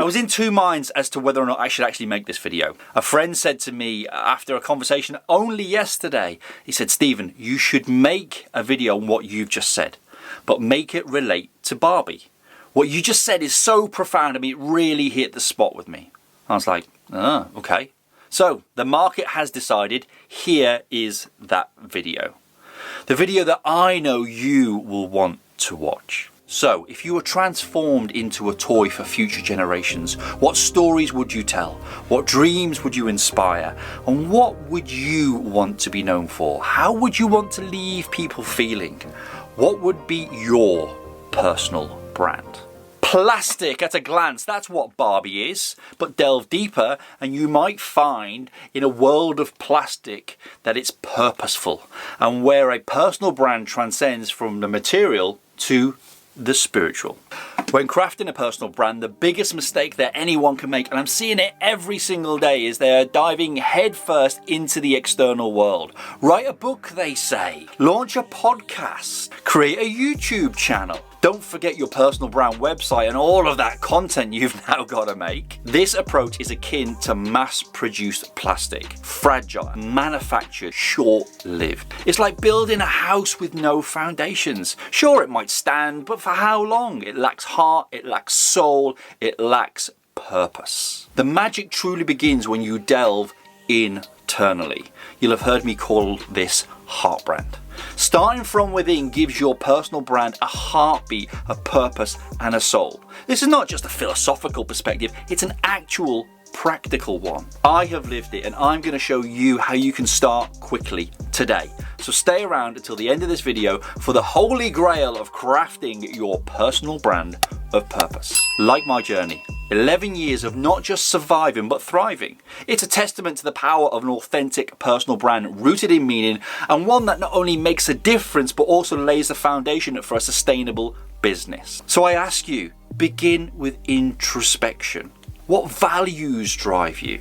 I was in two minds as to whether or not I should actually make this video. A friend said to me after a conversation only yesterday, he said, Stephen, you should make a video on what you've just said, but make it relate to Barbie. What you just said is so profound. I mean, it really hit the spot with me. I was like, oh, okay. So the market has decided, here is that video. The video that I know you will want to watch. So, if you were transformed into a toy for future generations, what stories would you tell? What dreams would you inspire? And what would you want to be known for? How would you want to leave people feeling? What would be your personal brand? Plastic at a glance, that's what Barbie is. But delve deeper and you might find in a world of plastic that it's purposeful, and where a personal brand transcends from the material to the spiritual. When crafting a personal brand, the biggest mistake that anyone can make, and I'm seeing it every single day, is they're diving headfirst into the external world. Write a book, they say. Launch a podcast. Create a YouTube channel. Don't forget your personal brand website and all of that content you've now got to make. This approach is akin to mass-produced plastic. Fragile, manufactured, short-lived. It's like building a house with no foundations. Sure, it might stand, but for how long? It lacks heart, it lacks soul, it lacks purpose. The magic truly begins when you delve internally. You'll have heard me call this heart brand. Starting from within gives your personal brand a heartbeat, a purpose, and a soul. This is not just a philosophical perspective, it's an actual practical one. I have lived it, and I'm going to show you how you can start quickly today. So stay around until the end of this video for the holy grail of crafting your personal brand of purpose. Like my journey, 11 years of not just surviving but thriving. It's a testament to the power of an authentic personal brand rooted in meaning, and one that not only makes a difference but also lays the foundation for a sustainable business. So I ask you, begin with introspection. What values drive you?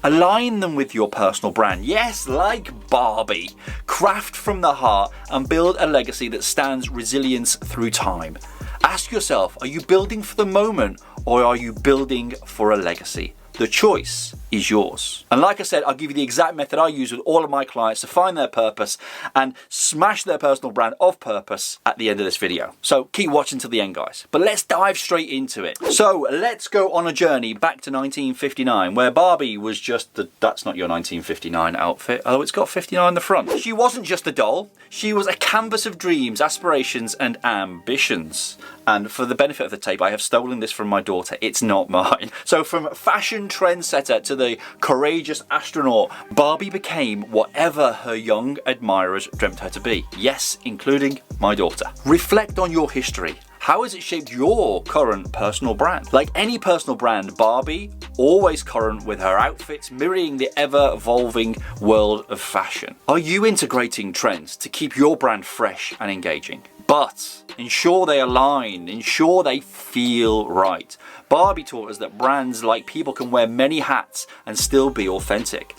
Align them with your personal brand. Yes, like Barbie. Craft from the heart and build a legacy that stands resilience through time. Ask yourself, are you building for the moment or are you building for a legacy? The choice is yours. And like I said, I'll give you the exact method I use with all of my clients to find their purpose and smash their personal brand of purpose at the end of this video. So keep watching till the end, guys. But let's dive straight into it. So let's go on a journey back to 1959, where Barbie was just the... That's not your 1959 outfit. Oh, it's got 59 on the front. She wasn't just a doll. She was a canvas of dreams, aspirations, and ambitions. And for the benefit of the tape, I have stolen this from my daughter. It's not mine. So from fashion trendsetter to the courageous astronaut, Barbie became whatever her young admirers dreamt her to be. Yes, including my daughter. Reflect on your history. How has it shaped your current personal brand? Like any personal brand, Barbie, always current with her outfits, mirroring the ever-evolving world of fashion. Are you integrating trends to keep your brand fresh and engaging? But ensure they align, ensure they feel right. Barbie taught us that brands like people can wear many hats and still be authentic.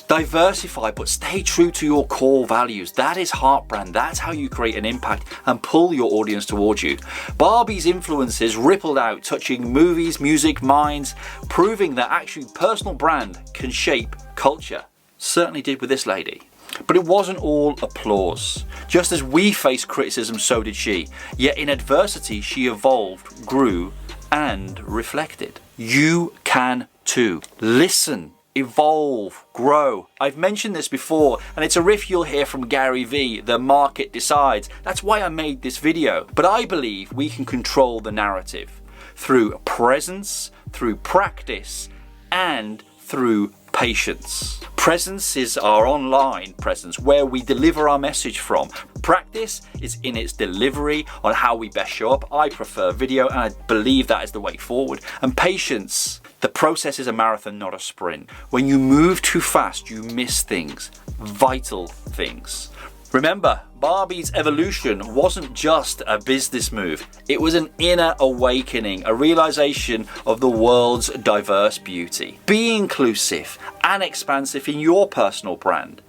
Diversify, but stay true to your core values. That is heart brand. That's how you create an impact and pull your audience towards you. Barbie's influences rippled out, touching movies, music, minds, proving that actually personal brand can shape culture. Certainly did with this lady. But it wasn't all applause. Just as we faced criticism, so did she. Yet in adversity, she evolved, grew, and reflected. You can too. Listen, evolve, grow. I've mentioned this before, and it's a riff you'll hear from Gary Vee, the market decides. That's why I made this video. But I believe we can control the narrative through presence, through practice, and through patience. Presence is our online presence, where we deliver our message from. Practice is in its delivery on how we best show up. I prefer video, and I believe that is the way forward. And patience, the process is a marathon, not a sprint. When you move too fast, you miss things, vital things. Remember, Barbie's evolution wasn't just a business move. It was an inner awakening, a realization of the world's diverse beauty. Be inclusive and expansive in your personal brand.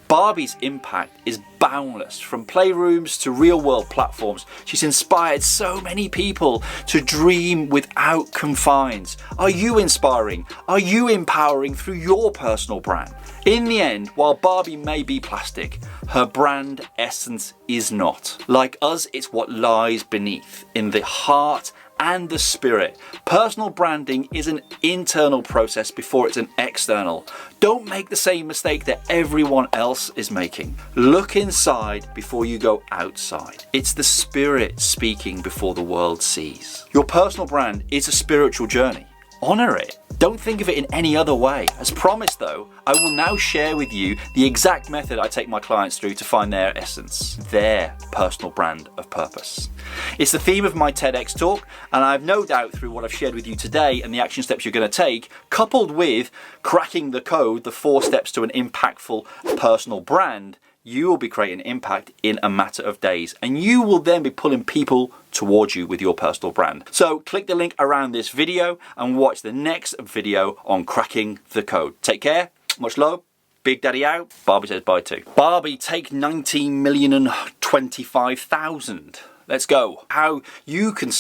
Barbie's impact is boundless. From playrooms to real-world platforms, she's inspired so many people to dream without confines. Are you inspiring? Are you empowering through your personal brand? In the end, while Barbie may be plastic, her brand essence is not. Like us, it's what lies beneath, in the heart and the spirit. Personal branding is an internal process before it's an external. Don't make the same mistake that everyone else is making. Look inside before you go outside. It's the spirit speaking before the world sees. Your personal brand is a spiritual journey. Honor it. Don't think of it in any other way. As promised though, I will now share with you the exact method I take my clients through to find their essence, their personal brand of purpose. It's the theme of my TEDx talk, and I have no doubt through what I've shared with you today and the action steps you're going to take, coupled with cracking the code, the 4 steps to an impactful personal brand, you will be creating impact in a matter of days, and you will then be pulling people towards you with your personal brand. So click the link around this video and watch the next video on cracking the code. Take care, much love, Big Daddy out. Barbie says bye too. Barbie, take 19,025,000. Let's go. How you can...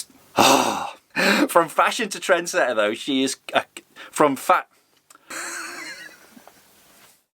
From fashion to trendsetter though, she is... from fat...